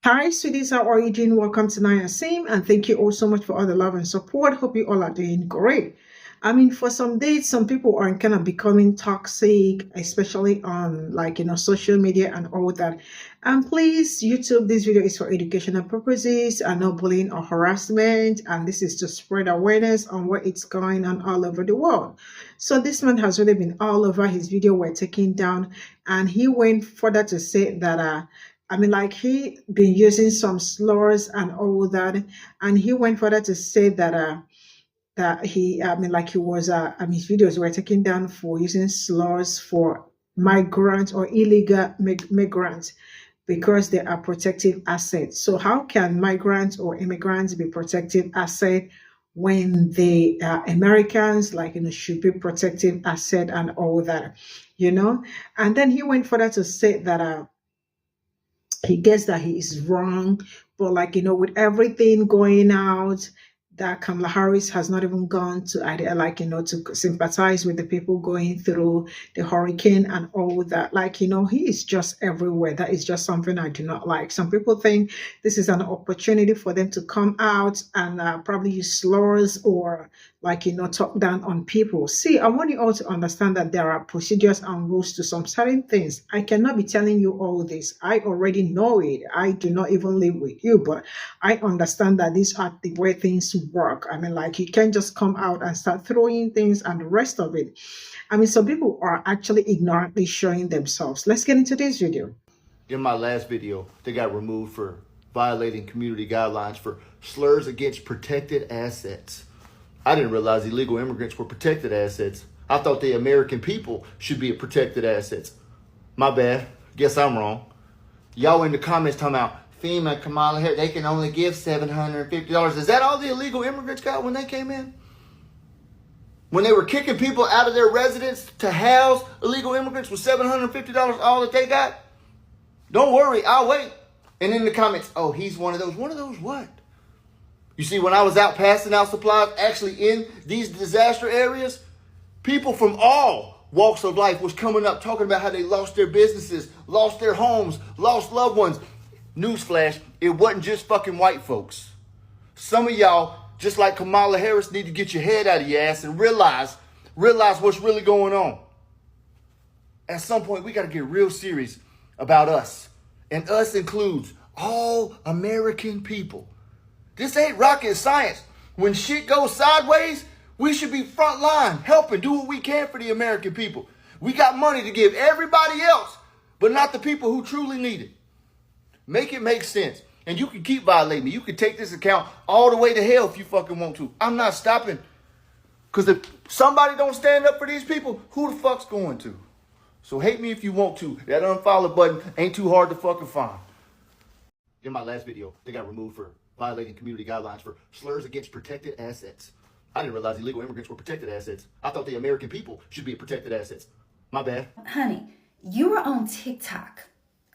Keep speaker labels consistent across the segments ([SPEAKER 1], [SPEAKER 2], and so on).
[SPEAKER 1] Hi, sweeties. How are you doing? Welcome to Naya Sim, and thank you all so much for all the love and support. Hope you all are doing great. For some days, some people are kind of becoming toxic, especially on social media and all that. And please, YouTube, this video is for educational purposes and not bullying or harassment. And this is to spread awareness on what it's going on all over the world. So this man has really been all over. His video were taken down, and he went further to say that he been using some slurs and all that, and he went further to say that he was his videos were taken down for using slurs for migrants or illegal migrants because they are protective assets. So how can migrants or immigrants be protective asset when they are Americans, should be protective asset and all that, you know? And then he went further to say that he gets that he is wrong, but with everything going out, that Kamala Harris has not even gone to either to sympathize with the people going through the hurricane and all that. He is just everywhere. That is just something I do not like. Some people think this is an opportunity for them to come out and probably use slurs or talk down on people. See, I want you all to understand that there are procedures and rules to some certain things. I cannot be telling you all this. I already know it. I do not even live with you, but I understand that these are the way things work. You can't just come out and start throwing things and the rest of it. Some people are actually ignorantly showing themselves. Let's get into this video.
[SPEAKER 2] In my last video, they got removed for violating community guidelines for slurs against protected assets. I didn't realize illegal immigrants were protected assets. I thought the American people should be protected assets. My bad. Guess I'm wrong. Y'all in the comments talking about FEMA, Kamala Harris, they can only give $750. Is that all the illegal immigrants got when they came in? When they were kicking people out of their residence to house illegal immigrants with $750 all that they got? Don't worry, I'll wait. And in the comments, oh, he's one of those. One of those what? You see, when I was out passing out supplies, actually in these disaster areas, people from all walks of life was coming up talking about how they lost their businesses, lost their homes, lost loved ones. Newsflash, it wasn't just fucking white folks. Some of y'all, just like Kamala Harris, need to get your head out of your ass and realize what's really going on. At some point, we got to get real serious about us. And us includes all American people. This ain't rocket science. When shit goes sideways, we should be front line, helping, do what we can for the American people. We got money to give everybody else, but not the people who truly need it. Make it make sense. And you can keep violating me. You can take this account all the way to hell if you fucking want to. I'm not stopping. Because if somebody don't stand up for these people, who the fuck's going to? So hate me if you want to. That unfollow button ain't too hard to fucking find. In my last video, they got removed for violating community guidelines for slurs against protected assets. I didn't realize illegal immigrants were protected assets. I thought the American people should be protected assets. My bad.
[SPEAKER 3] Honey, you were on TikTok,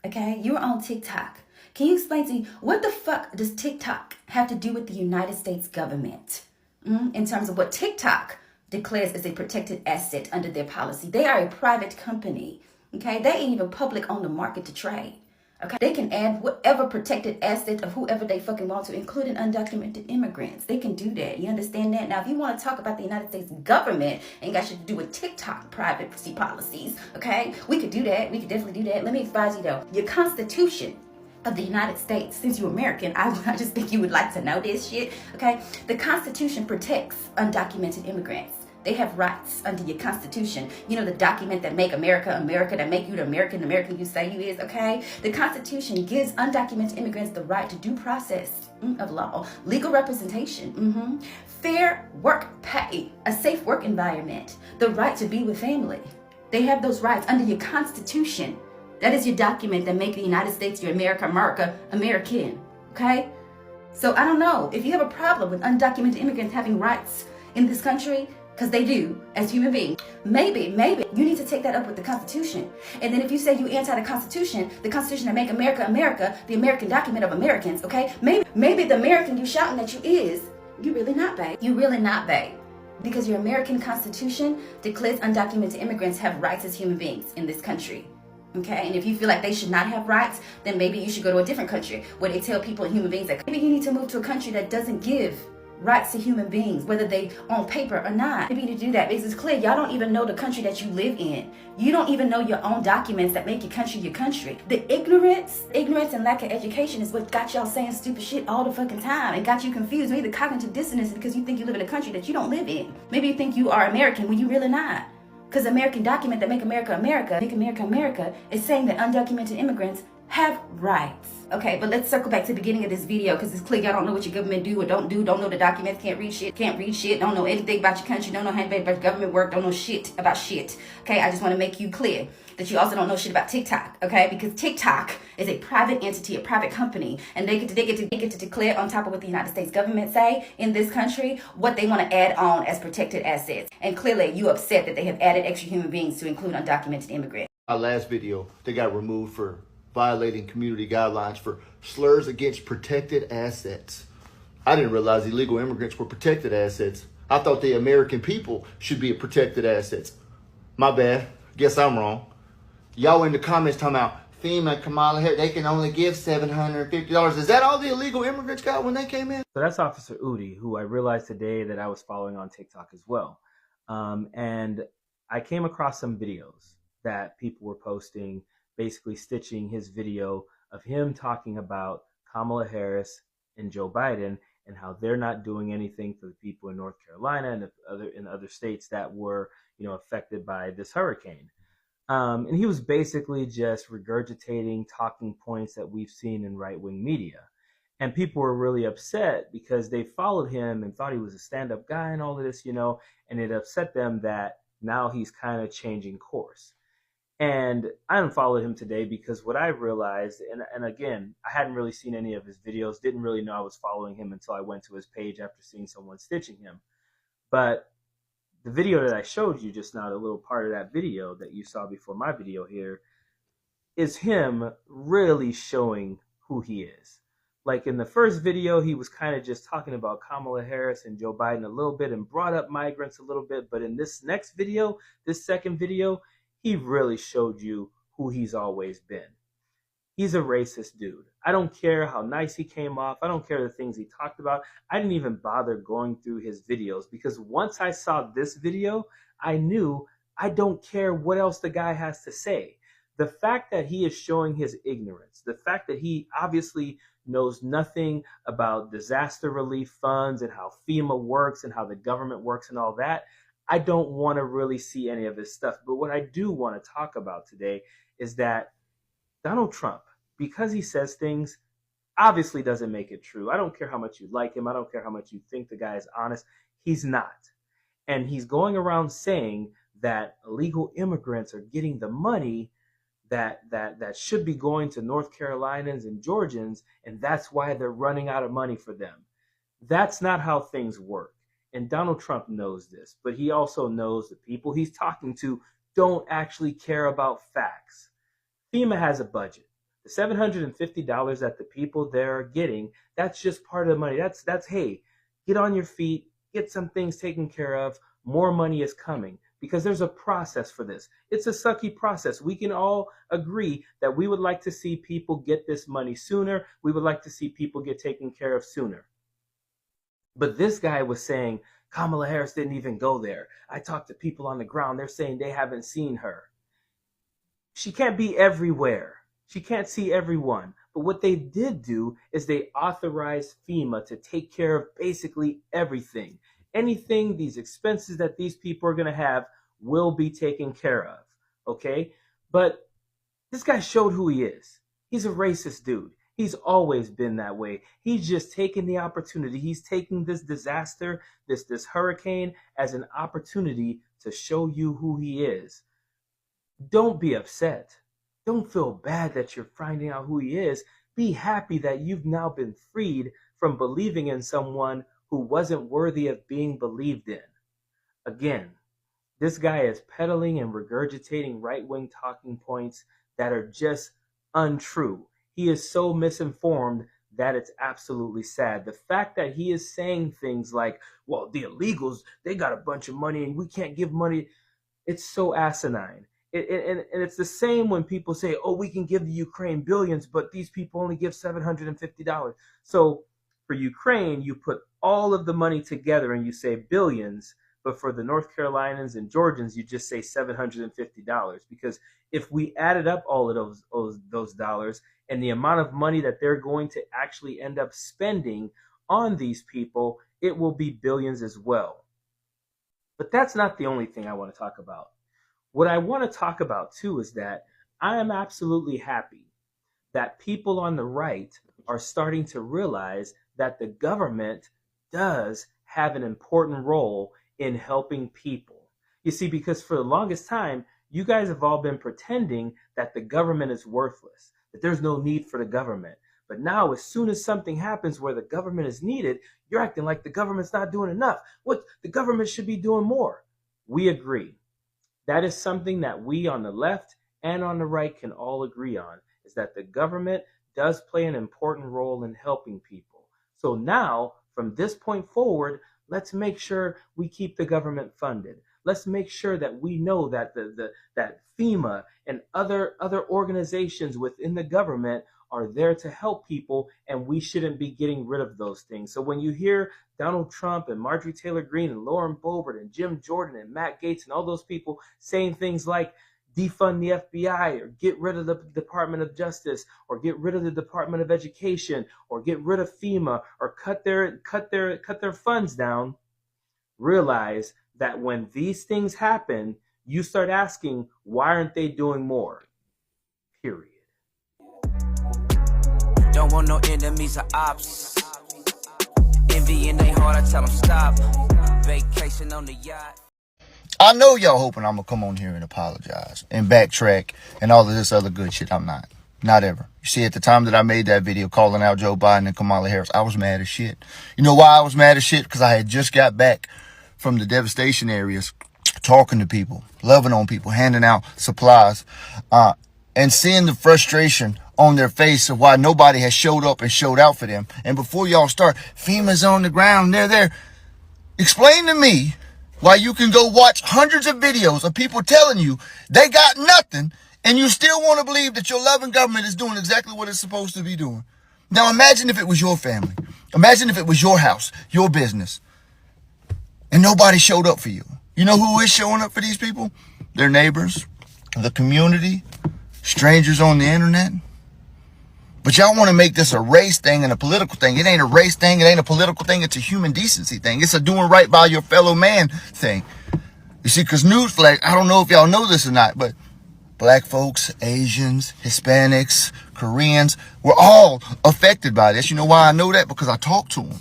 [SPEAKER 3] okay? You were on TikTok. Can you explain to me, what the fuck does TikTok have to do with the United States government? In terms of what TikTok declares as a protected asset under their policy. They are a private company, okay? They ain't even public on the market to trade. Okay, they can add whatever protected asset of whoever they fucking want to, including undocumented immigrants. They can do that. You understand that? Now, if you want to talk about the United States government, ain't got shit to do with TikTok privacy policies, okay? We could do that. We could definitely do that. Let me advise you, though. Your Constitution of the United States, since you're American, I just think you would like to know this shit, okay? The Constitution protects undocumented immigrants. They have rights under your Constitution. You know, the document that make America, America, that make you the American you say you is, okay? The Constitution gives undocumented immigrants the right to due process of law, legal representation, fair work pay, a safe work environment, the right to be with family. They have those rights under your Constitution. That is your document that make the United States, your American, okay? So I don't know, if you have a problem with undocumented immigrants having rights in this country, because they do, as human beings, maybe you need to take that up with the Constitution. And then if you say you anti the Constitution that make America, America, the American document of Americans, okay? Maybe the American you shouting that you is, you really not, babe. You really not, babe. Because your American Constitution declares undocumented immigrants have rights as human beings in this country. Okay, and if you feel like they should not have rights, then maybe you should go to a different country where they tell people and human beings that maybe you need to move to a country that doesn't give rights to human beings, whether they on paper or not. Maybe to do that because it's clear y'all don't even know the country that you live in. You don't even know your own documents that make your country your country. The ignorance and lack of education is what got y'all saying stupid shit all the fucking time. It got you confused. Maybe the cognitive dissonance is because you think you live in a country that you don't live in. Maybe you think you are American when you really not. Because the American document that make America America is saying that undocumented immigrants have rights. Okay, but let's circle back to the beginning of this video because it's clear y'all don't know what your government do or don't do, don't know the documents, can't read shit, don't know anything about your country, don't know how about government work, don't know shit about shit. Okay, I just want to make you clear that you also don't know shit about TikTok, okay? Because TikTok is a private entity, a private company, and they get to declare on top of what the United States government say in this country what they want to add on as protected assets. And clearly you upset that they have added extra human beings to include undocumented immigrants.
[SPEAKER 2] Our last video, they got removed for violating community guidelines for slurs against protected assets. I didn't realize illegal immigrants were protected assets. I thought the American people should be protected assets. My bad. Guess I'm wrong. Y'all in the comments talking about FEMA, Kamala Harris, they can only give $750. Is that all the illegal immigrants got when they came in?
[SPEAKER 4] So that's Officer Udi, who I realized today that I was following on TikTok as well. And I came across some videos that people were posting, basically stitching his video of him talking about Kamala Harris and Joe Biden and how they're not doing anything for the people in North Carolina and other states that were, affected by this hurricane. And he was basically just regurgitating talking points that we've seen in right-wing media. And people were really upset because they followed him and thought he was a stand-up guy and all of this, and it upset them that now he's kind of changing course. And I unfollowed him today because what I realized, and again, I hadn't really seen any of his videos, didn't really know I was following him until I went to his page after seeing someone stitching him. But the video that I showed you just now, the little part of that video that you saw before my video here, is him really showing who he is. Like in the first video, he was kind of just talking about Kamala Harris and Joe Biden a little bit and brought up migrants a little bit. But in this next video, this second video, he really showed you who he's always been. He's a racist dude. I don't care how nice he came off. I don't care the things he talked about. I didn't even bother going through his videos because once I saw this video, I knew I don't care what else the guy has to say. The fact that he is showing his ignorance, the fact that he obviously knows nothing about disaster relief funds and how FEMA works and how the government works and all that, I don't want to really see any of his stuff. But what I do want to talk about today is that Donald Trump, because he says things, obviously doesn't make it true. I don't care how much you like him. I don't care how much you think the guy is honest. He's not. And he's going around saying that illegal immigrants are getting the money that should be going to North Carolinians and Georgians, and that's why they're running out of money for them. That's not how things work. And Donald Trump knows this, but he also knows the people he's talking to don't actually care about facts. FEMA has a budget. The $750 that the people there are getting, that's just part of the money. That's hey, get on your feet, get some things taken care of. More money is coming because there's a process for this. It's a sucky process. We can all agree that we would like to see people get this money sooner. We would like to see people get taken care of sooner. But this guy was saying Kamala Harris didn't even go there. I talked to people on the ground. They're saying they haven't seen her. She can't be everywhere. She can't see everyone. But what they did do is they authorized FEMA to take care of basically everything. Anything, these expenses that these people are going to have will be taken care of. Okay? But this guy showed who he is. He's a racist dude. He's always been that way. He's just taking the opportunity. He's taking this disaster, this hurricane, as an opportunity to show you who he is. Don't be upset. Don't feel bad that you're finding out who he is. Be happy that you've now been freed from believing in someone who wasn't worthy of being believed in. Again, this guy is peddling and regurgitating right-wing talking points that are just untrue. He is so misinformed that it's absolutely sad. The fact that he is saying things like, well, the illegals, they got a bunch of money and we can't give money. It's so asinine. And it's the same when people say, oh, we can give the Ukraine billions, but these people only give $750. So for Ukraine, you put all of the money together and you say billions, but for the North Carolinians and Georgians, you just say $750. Because if we added up all of those dollars and the amount of money that they're going to actually end up spending on these people, it will be billions as well. But that's not the only thing I want to talk about. What I want to talk about too is that I am absolutely happy that people on the right are starting to realize that the government does have an important role in helping people. You see, because for the longest time, you guys have all been pretending that the government is worthless, that there's no need for the government. But now, as soon as something happens where the government is needed, you're acting like the government's not doing enough. What the government should be doing more. We agree. That is something that we on the left and on the right can all agree on, is that the government does play an important role in helping people. So now, from this point forward, let's make sure we keep the government funded. Let's make sure that we know that that FEMA and other organizations within the government are there to help people, and we shouldn't be getting rid of those things. So when you hear Donald Trump and Marjorie Taylor Greene and Lauren Boebert and Jim Jordan and Matt Gaetz and all those people saying things like defund the FBI or get rid of the Department of Justice or get rid of the Department of Education or get rid of FEMA or cut their funds down, realize that when these things happen, you start asking, why aren't they doing more? Period.
[SPEAKER 5] Don't want no enemies or ops. Envy in their heart, I tell them stop. Vacation on the yacht.
[SPEAKER 2] I know y'all hoping I'm going to come on here and apologize and backtrack and all of this other good shit. I'm not. Not ever. You see, at the time that I made that video calling out Joe Biden and Kamala Harris, I was mad as shit. You know why I was mad as shit? Because I had just got back from the devastation areas, talking to people, loving on people, handing out supplies, and seeing the frustration on their face of why nobody has showed up and showed out for them. And before y'all start, FEMA's on the ground, they're there. Explain to me why you can go watch hundreds of videos of people telling you they got nothing, and you still want to believe that your loving government is doing exactly what it's supposed to be doing. Now imagine if it was your family. Imagine if it was your house, your business, and nobody showed up for you. You know who is showing up for these people? Their neighbors, the community, strangers on the internet. But y'all want to make this a race thing and a political thing. It ain't a race thing. It ain't a political thing. It's a human decency thing. It's a doing right by your fellow man thing. You see, because newsflash, I don't know if y'all know this or not, but black folks, Asians, Hispanics, Koreans, we're all affected by this. You know why I know that? Because I talked to them.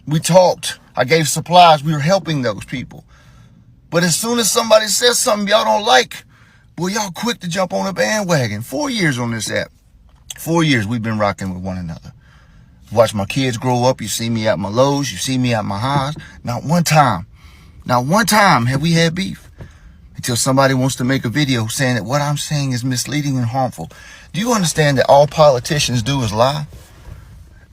[SPEAKER 2] We talked. I gave supplies. We were helping those people. But as soon as somebody says something y'all don't like, well, y'all quick to jump on a bandwagon. 4 years on this app. 4 years we've been rocking with one another. Watch my kids grow up. You see me at my lows. You see me at my highs. Not one time have we had beef. Until somebody wants to make a video saying that what I'm saying is misleading and harmful. Do you understand that all politicians do is lie?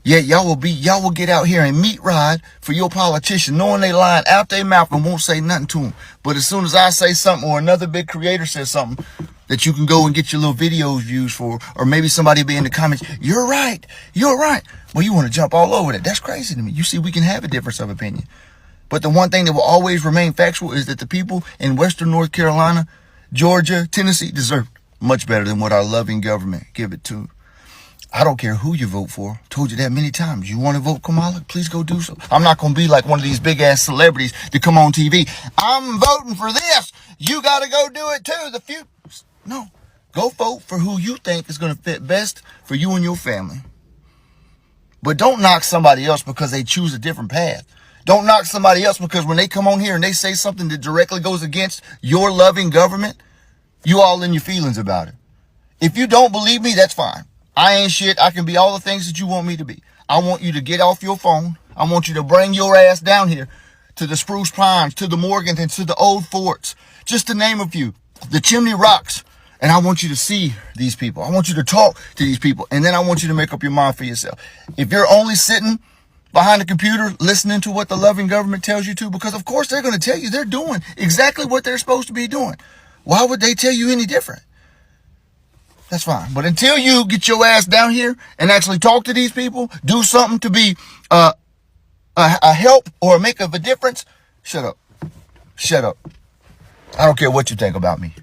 [SPEAKER 2] Yet y'all will get out here and meat ride for your politician, knowing they lying out their mouth and won't say nothing to them. But as soon as I say something or another big creator says something that you can go and get your little videos views for, or maybe somebody be in the comments, you're right. Well, you want to jump all over that. That's crazy to me. You see, we can have a difference of opinion. But the one thing that will always remain factual is that the people in Western North Carolina, Georgia, Tennessee deserve much better than what our loving government give it to. I don't care who you vote for. Told you that many times. You want to vote Kamala? Please go do so. I'm not going to be like one of these big ass celebrities that come on TV. I'm voting for this. You got to go do it too. No. Go vote for who you think is going to fit best for you and your family. But don't knock somebody else because they choose a different path. Don't knock somebody else because when they come on here and they say something that directly goes against your loving government, you all in your feelings about it. If you don't believe me, that's fine. I ain't shit. I can be all the things that you want me to be. I want you to get off your phone. I want you to bring your ass down here to the Spruce Pines, to the Morgantons, to the Old Forts, just to name a few, the Chimney Rocks. And I want you to see these people. I want you to talk to these people. And then I want you to make up your mind for yourself. If you're only sitting behind the computer listening to what the loving government tells you to, because of course they're going to tell you they're doing exactly what they're supposed to be doing. Why would they tell you any different? That's fine. But until you get your ass down here and actually talk to these people, do something to be a help or make of a difference, shut up. Shut up. I don't care what you think about me.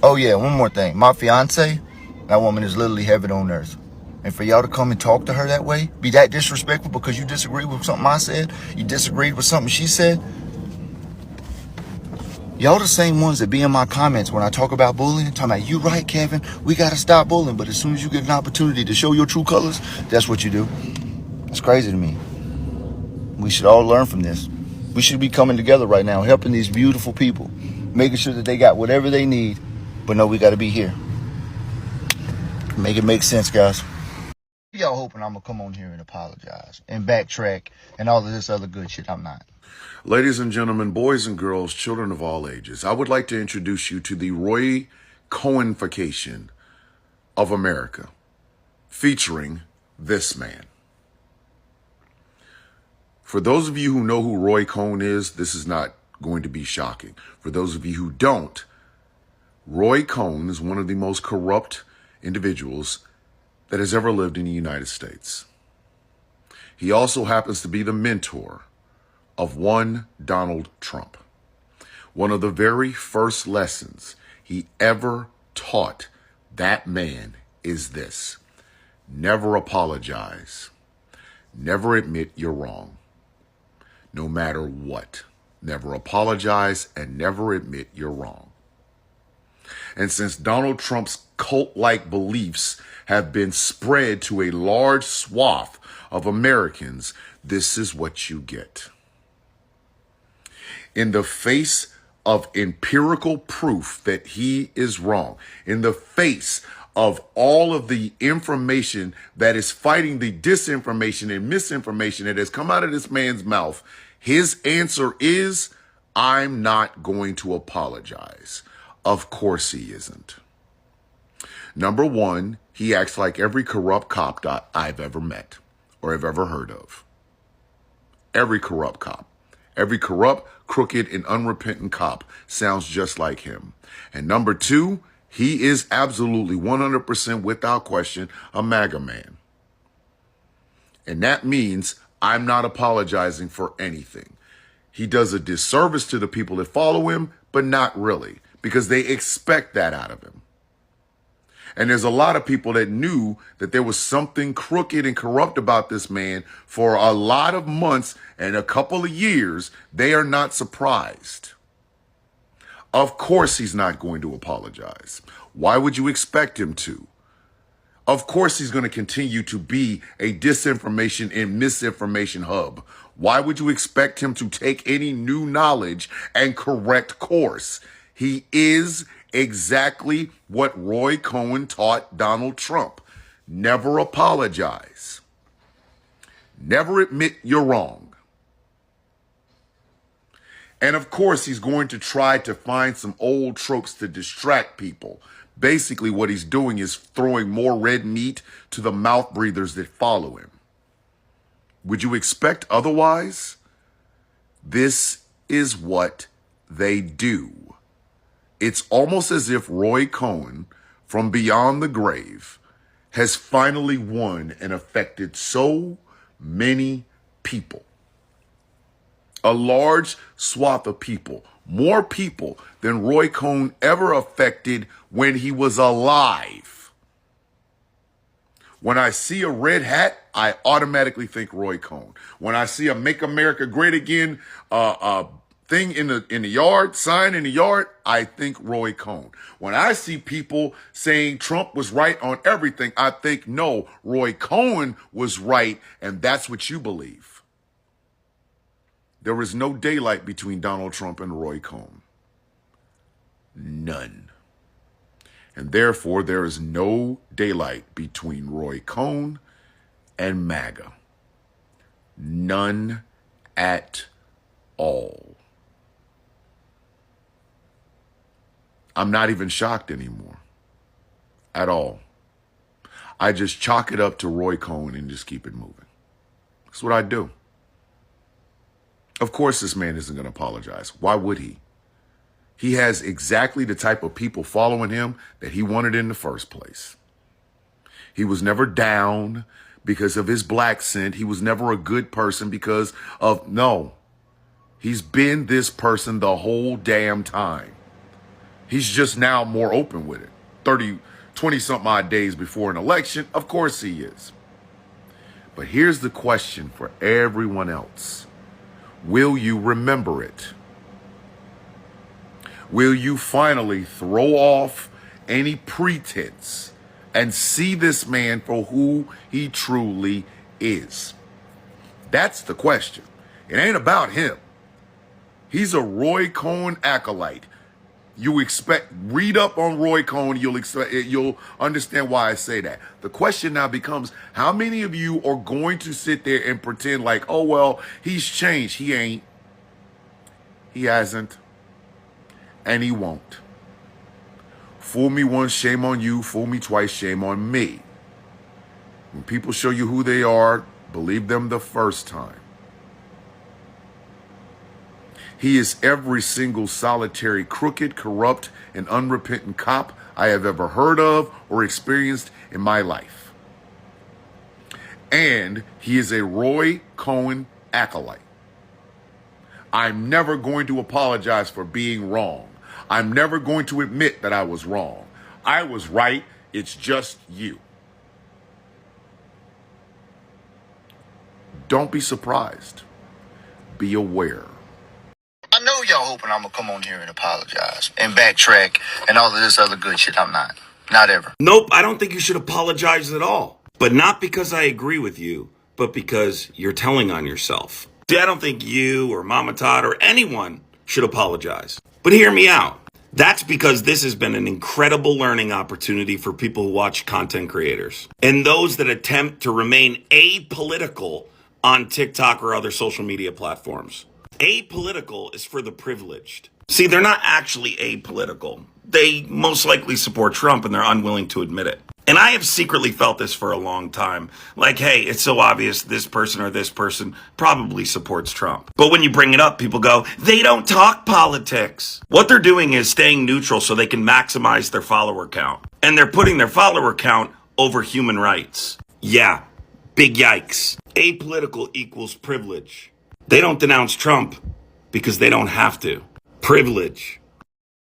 [SPEAKER 2] Oh yeah, one more thing. My fiance, that woman is literally heaven on earth. And for y'all to come and talk to her that way, be that disrespectful because you disagreed with something I said, you disagreed with something she said, y'all the same ones that be in my comments when I talk about bullying, talking about, you right, Kevin, we got to stop bullying. But as soon as you get an opportunity to show your true colors, that's what you do. It's crazy to me. We should all learn from this. We should be coming together right now, helping these beautiful people, making sure that they got whatever they need. But no, we got to be here. Make it make sense, guys. Y'all hoping I'm going to come on here and apologize and backtrack and all of this other good shit. I'm not.
[SPEAKER 6] Ladies and gentlemen, boys and girls, children of all ages, I would like to introduce you to the Roy Cohenification of America, featuring this man. For those of you who know who Roy Cohn is, this is not going to be shocking. For those of you who don't, Roy Cohn is one of the most corrupt individuals that has ever lived in the United States. He also happens to be the mentor of one Donald Trump. One of the very first lessons he ever taught that man is this: never apologize. Never admit you're wrong, no matter what. Never apologize and never admit you're wrong. And since Donald Trump's cult-like beliefs have been spread to a large swath of Americans, this is what you get. In the face of empirical proof that he is wrong, in the face of all of the information that is fighting the disinformation and misinformation that has come out of this man's mouth, his answer is, I'm not going to apologize. Of course he isn't. Number one, he acts like every corrupt cop that I've ever met or have ever heard of. Every corrupt cop. Every corrupt, crooked, and unrepentant cop sounds just like him. And number two, he is absolutely 100% without question a MAGA man. And that means I'm not apologizing for anything. He does a disservice to the people that follow him, but not really, because they expect that out of him. And there's a lot of people that knew that there was something crooked and corrupt about this man for a lot of months and a couple of years. They are not surprised. Of course he's not going to apologize. Why would you expect him to? Of course he's going to continue to be a disinformation and misinformation hub. Why would you expect him to take any new knowledge and correct course? He is exactly what Roy Cohn taught Donald Trump. Never apologize. Never admit you're wrong. And of course, he's going to try to find some old tropes to distract people. Basically, what he's doing is throwing more red meat to the mouth breathers that follow him. Would you expect otherwise? This is what they do. It's almost as if Roy Cohn, from beyond the grave, has finally won and affected so many people. A large swath of people, more people than Roy Cohn ever affected when he was alive. When I see a red hat, I automatically think Roy Cohn. When I see a Make America Great Again thing in the yard, sign in the yard, I think Roy Cohn. When I see people saying Trump was right on everything, I think, no, Roy Cohn was right, and that's what you believe. There is no daylight between Donald Trump and Roy Cohn. None. And therefore, there is no daylight between Roy Cohn and MAGA. None at all. I'm not even shocked anymore. At all. I just chalk it up to Roy Cohn and just keep it moving. That's what I do. Of course this man isn't going to apologize. Why would he? He has exactly the type of people following him that he wanted in the first place. He was never down because of his black scent. He was never a good person because of, no. He's been this person the whole damn time. He's just now more open with it. 20-something odd days before an election, of course he is. But here's the question for everyone else. Will you remember it? Will you finally throw off any pretense and see this man for who he truly is? That's the question. It ain't about him. He's a Roy Cohn acolyte. Read up on Roy Cohn, you'll understand why I say that. The question now becomes, how many of you are going to sit there and pretend like, oh, well, he's changed? He ain't. He hasn't. And he won't. Fool me once, shame on you. Fool me twice, shame on me. When people show you who they are, believe them the first time. He is every single solitary, crooked, corrupt, and unrepentant cop I have ever heard of or experienced in my life. And he is a Roy Cohn acolyte. I'm never going to apologize for being wrong. I'm never going to admit that I was wrong. I was right. It's just you. Don't be surprised. Be aware.
[SPEAKER 2] I know y'all hoping I'm gonna come on here and apologize and backtrack and all of this other good shit. I'm not. Not ever.
[SPEAKER 7] Nope, I don't think you should apologize at all. But not because I agree with you, but because you're telling on yourself. See, I don't think you or Mama Todd or anyone should apologize. But hear me out. That's because this has been an incredible learning opportunity for people who watch content creators and those that attempt to remain apolitical on TikTok or other social media platforms. Apolitical is for the privileged. See, they're not actually apolitical. They most likely support Trump and they're unwilling to admit it. And I have secretly felt this for a long time. Like, hey, it's so obvious this person or this person probably supports Trump. But when you bring it up, people go, they don't talk politics. What they're doing is staying neutral so they can maximize their follower count. And they're putting their follower count over human rights. Yeah, big yikes. Apolitical equals privilege. They don't denounce Trump because they don't have to. Privilege.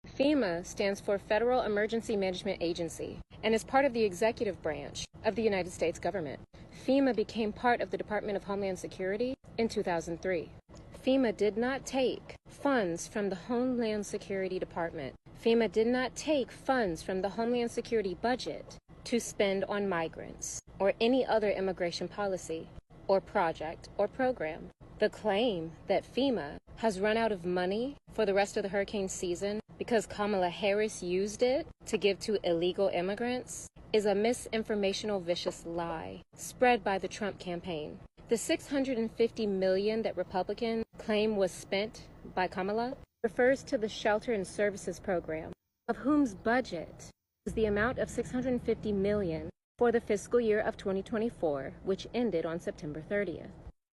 [SPEAKER 8] FEMA stands for Federal Emergency Management Agency and is part of the executive branch of the United States government. FEMA became part of the Department of Homeland Security in 2003. FEMA did not take funds from the Homeland Security Department. FEMA did not take funds from the Homeland Security budget to spend on migrants or any other immigration policy or project or program. The claim that FEMA has run out of money for the rest of the hurricane season because Kamala Harris used it to give to illegal immigrants is a misinformational vicious lie spread by the Trump campaign. The $650 million that Republicans claim was spent by Kamala refers to the Shelter and Services Program, of whose budget is the amount of $650 million for the fiscal year of 2024, which ended on September 30th.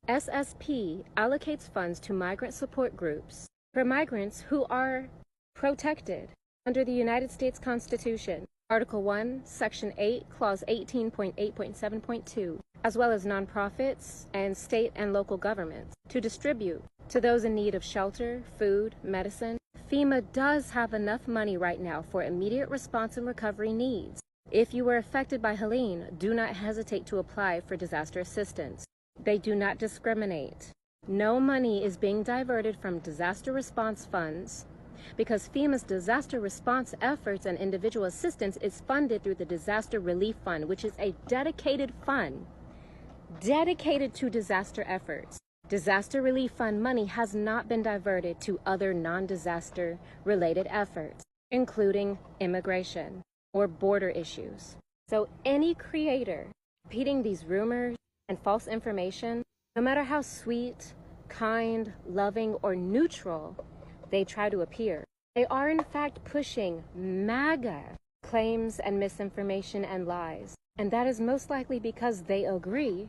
[SPEAKER 8] SSP allocates funds to migrant support groups for migrants who are protected under the United States Constitution, Article 1, Section 8, Clause 18.8.7.2, as well as nonprofits and state and local governments to distribute to those in need of shelter, food, medicine. FEMA does have enough money right now for immediate response and recovery needs. If you were affected by Helene, do not hesitate to apply for disaster assistance. They do not discriminate. No money is being diverted from disaster response funds because FEMA's disaster response efforts and individual assistance is funded through the Disaster Relief Fund, which is a dedicated fund dedicated to disaster efforts. Disaster Relief Fund money has not been diverted to other non-disaster related efforts, including immigration or border issues. So any creator repeating these rumors and false information, no matter how sweet, kind, loving, or neutral they try to appear, they are in fact pushing MAGA claims and misinformation and lies. And that is most likely because they agree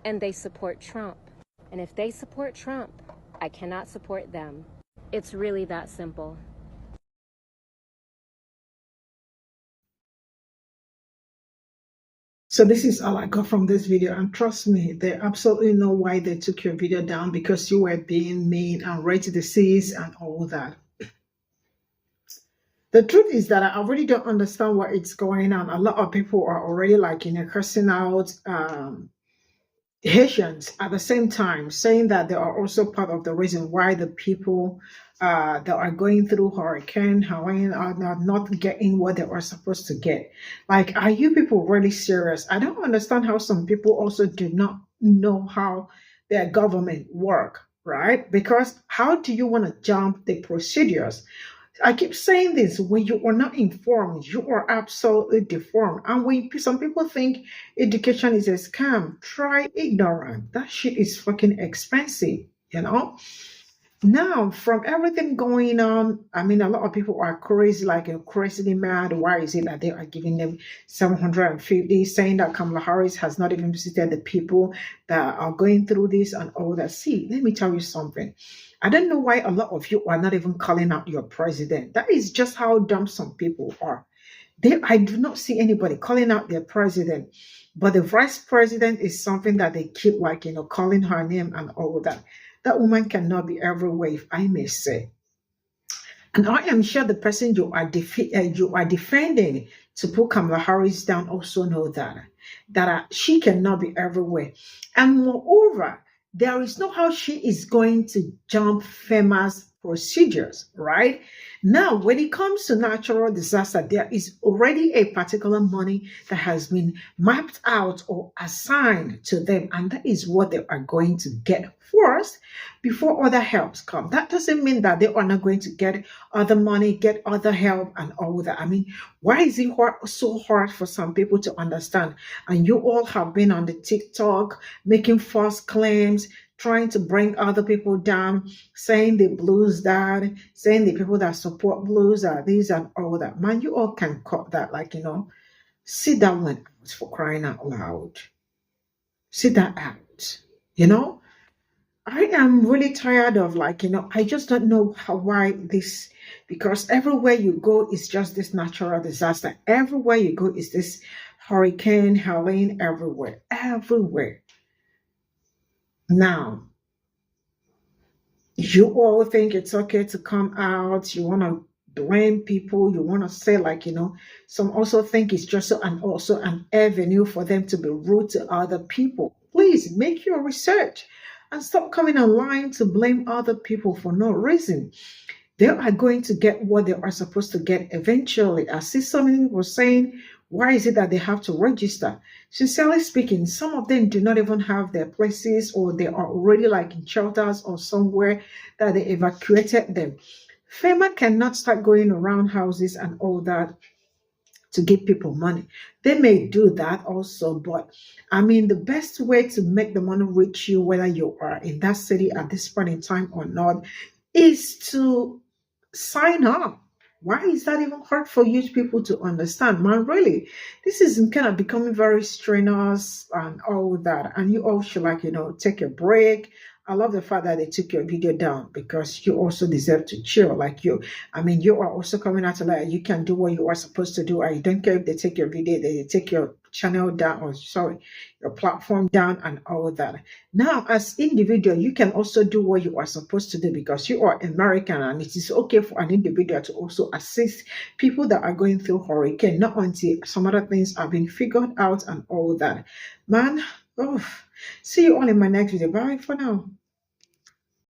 [SPEAKER 8] and they support Trump. And if they support Trump, I cannot support them. It's really that simple.
[SPEAKER 1] So this is all I got from this video, and trust me, they absolutely know why they took your video down, because you were being mean and ready to seize and all that. The truth is that I already don't understand what it's going on. A lot of people are already like, cursing out Haitians at the same time, saying that they are also part of the reason why the people that are going through Hurricane Hawaiian are not getting what they are supposed to get. Like, are you people really serious? I don't understand how some people also do not know how their government work, right? Because how do you want to jump the procedures? I keep saying this: when you are not informed, you are absolutely deformed. And when some people think education is a scam, try ignorant. That shit is fucking expensive, you know? Now, from everything going on, I mean, a lot of people are crazy, like crazily mad. Why is it that they are giving them 750, saying that Kamala Harris has not even visited the people that are going through this and all that? See, let me tell you something. I don't know why a lot of you are not even calling out your president. That is just how dumb some people are. I do not see anybody calling out their president, but the vice president is something that they keep like, calling her name and all that. That woman cannot be everywhere, if I may say. And I am sure the person you are defending to put Kamala Harris down also know that she cannot be everywhere. And moreover, there is no how she is going to jump famous procedures, right? Now, when it comes to natural disaster, there is already a particular money that has been mapped out or assigned to them, and that is what they are going to get first before other helps come. That doesn't mean that they are not going to get other money, get other help and all that. I mean, why is it so hard for some people to understand? And you all have been on the TikTok making false claims, trying to bring other people down, saying the blues died, saying the people that support blues are these and all that. Man, you all can cut that, like, sit that one out, for crying out loud. Sit that out, I am really tired of, like, I just don't know why this, because everywhere you go is just this natural disaster. Everywhere you go is this hurricane, Helene, everywhere. Now, you all think it's okay to come out, you want to blame people, you want to say, like, some also think it's just also an avenue for them to be rude to other people. Please make your research and stop coming online to blame other people for no reason. They are going to get what they are supposed to get eventually. I see so many people saying, why is it that they have to register? Sincerely speaking, some of them do not even have their places, or they are already like in shelters or somewhere that they evacuated them. FEMA cannot start going around houses and all that to give people money. They may do that also, but I mean, the best way to make the money reach you, whether you are in that city at this point in time or not, is to sign up. Why is that even hard for you people to understand? Man, really, this is kind of becoming very strenuous and all that. And you all should, like, take a break. I love the fact that they took your video down, because you also deserve to chill. Like, you are also coming out to, like, you can do what you are supposed to do. I don't care if they take your video, they take your channel down, or sorry, your platform down and all that. Now, as individual, you can also do what you are supposed to do, because you are American, and it is okay for an individual to also assist people that are going through hurricane, not until some other things are being figured out and all that. Man, see you all in my next video. Bye for now.